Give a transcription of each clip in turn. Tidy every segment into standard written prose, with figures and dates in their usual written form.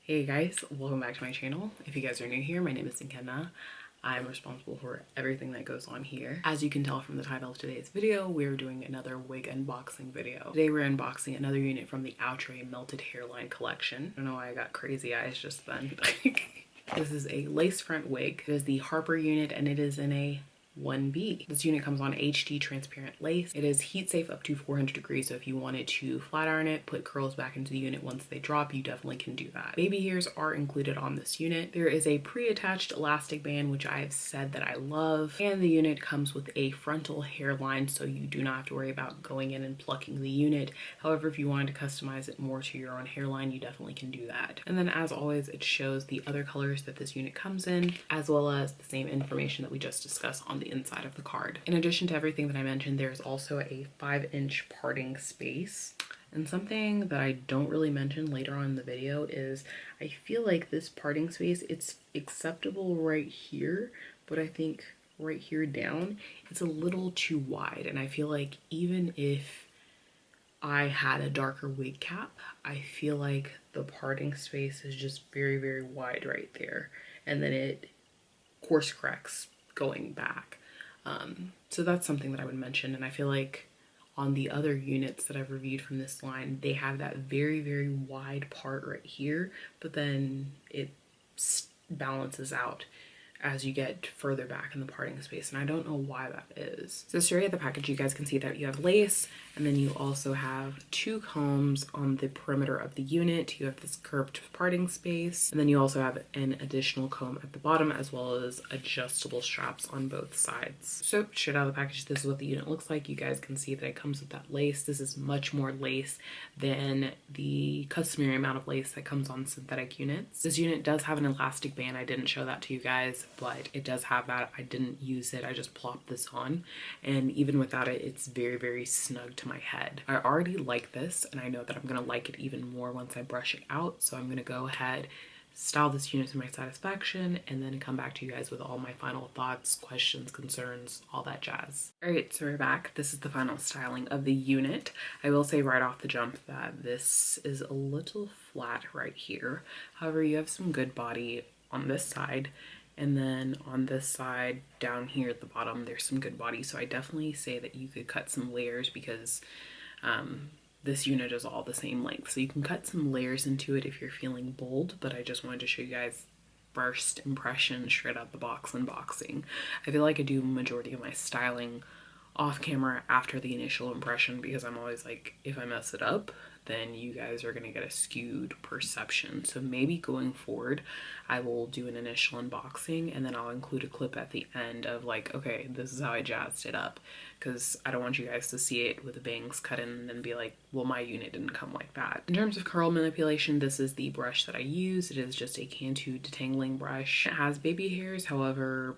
Hey guys, welcome back to my channel. If you guys are new here, my name is Nkenna. I'm responsible for everything that goes on here. As you can tell from the title of today's video, we're doing another wig unboxing video. Today we're unboxing another unit from the Outre Melted Hairline collection. I don't know why I got crazy eyes just then. This is a lace front wig. It is the Harper unit and it is in a 1B. This unit comes on HD transparent lace. It is heat safe up to 400 degrees, so if you wanted to flat iron it, put curls back into the unit once they drop, you definitely can do that. Baby hairs are included on this unit. There is a pre-attached elastic band, which I have said that I love, and the unit comes with a frontal hairline, so you do not have to worry about going in and plucking the unit. However, if you wanted to customize it more to your own hairline, you definitely can do that. And then as always, it shows the other colors that this unit comes in, as well as the same information that we just discussed on the inside of the card. In addition to everything that I mentioned, there's also a 5-inch parting space. And something that I don't really mention later on in the video is I feel like this parting space, it's acceptable right here, but I think right here down, it's a little too wide. And I feel like even if I had a darker wig cap, I feel like the parting space is just very, very wide right there. And then it course corrects going back. So that's something that I would mention, and I feel like on the other units that I've reviewed from this line, they have that very, very wide part right here, but then it balances out as you get further back in the parting space, and I don't know why that is. So straight at the package, you guys can see that you have lace, and then you also have 2 combs on the perimeter of the unit. You have this curved parting space, and then you also have an additional comb at the bottom, as well as adjustable straps on both sides. So straight out of the package, this is what the unit looks like. You guys can see that it comes with that lace. This is much more lace than the customary amount of lace that comes on synthetic units. This unit does have an elastic band. I didn't show that to you guys, but it does have that. I didn't use it. I just plopped this on, and even without it, it's very, very snug to my head. I already like this, and I know that I'm gonna like it even more once I brush it out. So I'm gonna go ahead, style this unit to my satisfaction, and then come back to you guys with all my final thoughts, questions, concerns, all that jazz. All right, so we're back. This is the final styling of the unit. I will say right off the jump that this is a little flat right here. However, you have some good body on this side, and then on this side down here at the bottom, there's some good body. So I definitely say that you could cut some layers because this unit is all the same length. So you can cut some layers into it if you're feeling bold, but I just wanted to show you guys first impression straight out the box unboxing. I feel like I do majority of my styling off camera after the initial impression, because I'm always like, if I mess it up, then you guys are gonna get a skewed perception. So maybe going forward, I will do an initial unboxing and then I'll include a clip at the end of like, okay, this is how I jazzed it up. Because I don't want you guys to see it with the bangs cut in and then be like, well, my unit didn't come like that. In terms of curl manipulation, this is the brush that I use. It is just a Cantu detangling brush. It has baby hairs, however,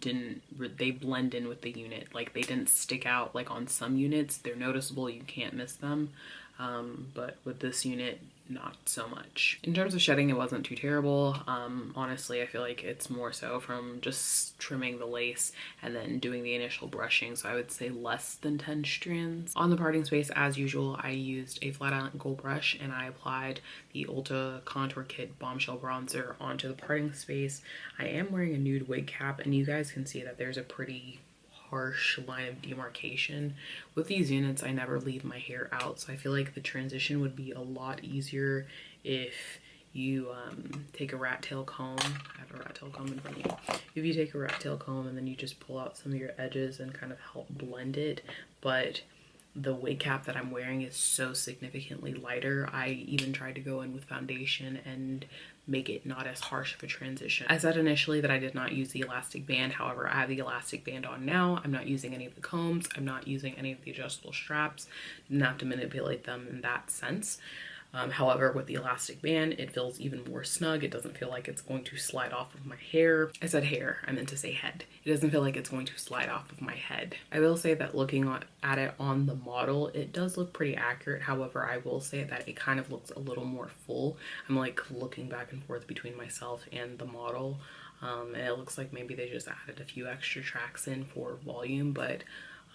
they blend in with the unit. Like, they didn't stick out like on some units. They're noticeable, you can't miss them, but with this unit, not so much. In terms of shedding, it wasn't too terrible. Honestly, I feel like it's more so from just trimming the lace and then doing the initial brushing, so I would say less than 10 strands. On the parting space, as usual, I used a flat angle brush and I applied the Ulta Contour Kit Bombshell Bronzer onto the parting space. I am wearing a nude wig cap, and you guys can see that there's a pretty harsh line of demarcation. With these units, I never leave my hair out, so I feel like the transition would be a lot easier if you take a rat tail comb. I have a rat tail comb in front of you. If you take a rat tail comb and then you just pull out some of your edges and kind of help blend it, but the wig cap that I'm wearing is so significantly lighter. I even tried to go in with foundation and make it not as harsh of a transition. I said initially that I did not use the elastic band. However, I have the elastic band on now. I'm not using any of the combs. I'm not using any of the adjustable straps. Didn't have to manipulate them in that sense. However, with the elastic band, it feels even more snug. It doesn't feel like it's going to slide off of my hair. I said hair, I meant to say head. It doesn't feel like it's going to slide off of my head. I will say that looking at it on the model, it does look pretty accurate. However, I will say that it kind of looks a little more full. I'm like looking back and forth between myself and the model. And it looks like maybe they just added a few extra tracks in for volume, but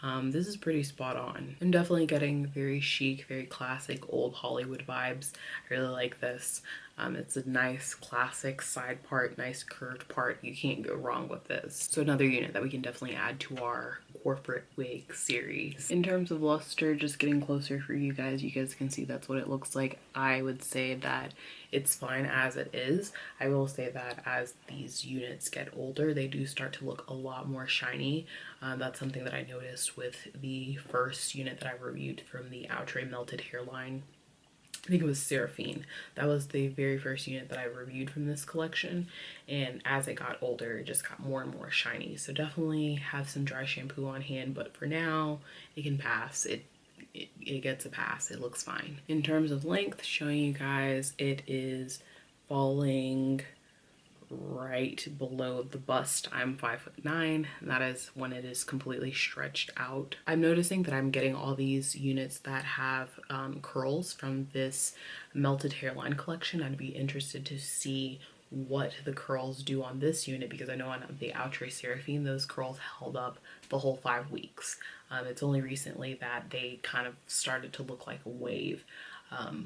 This is pretty spot on. I'm definitely getting very chic, very classic old Hollywood vibes. I really like this. It's a nice classic side part, nice curved part. You can't go wrong with this. So another unit that we can definitely add to our corporate wig series. In terms of luster, just getting closer for you guys can see that's what it looks like. I would say that it's fine as it is. I will say that as these units get older, they do start to look a lot more shiny. That's something that I noticed with the first unit that I reviewed from the Outre Melted Hairline. I think it was Seraphine. That was the very first unit that I reviewed from this collection, and as it got older it just got more and more shiny. So definitely have some dry shampoo on hand, but for now it can pass. It gets a pass. It looks fine. In terms of length, showing you guys, it is falling right below the bust. I'm 5'9", and that is when it is completely stretched out. I'm noticing that I'm getting all these units that have curls from this Melted Hairline collection. I'd be interested to see what the curls do on this unit, because I know on the Outre Seraphine those curls held up the whole 5 weeks. It's only recently that they kind of started to look like a wave.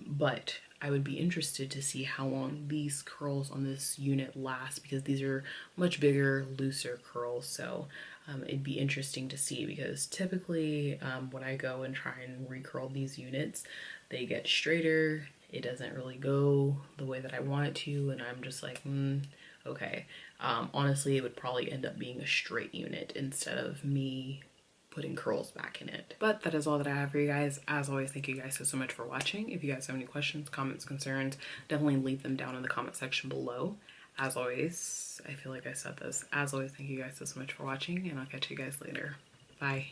But I would be interested to see how long these curls on this unit last, because these are much bigger, looser curls. So it'd be interesting to see, because typically when I go and try and recurl these units, they get straighter. It doesn't really go the way that I want it to, and I'm just like, okay. Honestly, it would probably end up being a straight unit instead of me putting curls back in it. But that is all that I have for you guys. As always, thank you guys so much for watching. If you guys have any questions, comments, concerns, definitely leave them down in the comment section below. As always, I feel like I said this. As always, thank you guys so much for watching, and I'll catch you guys later. Bye.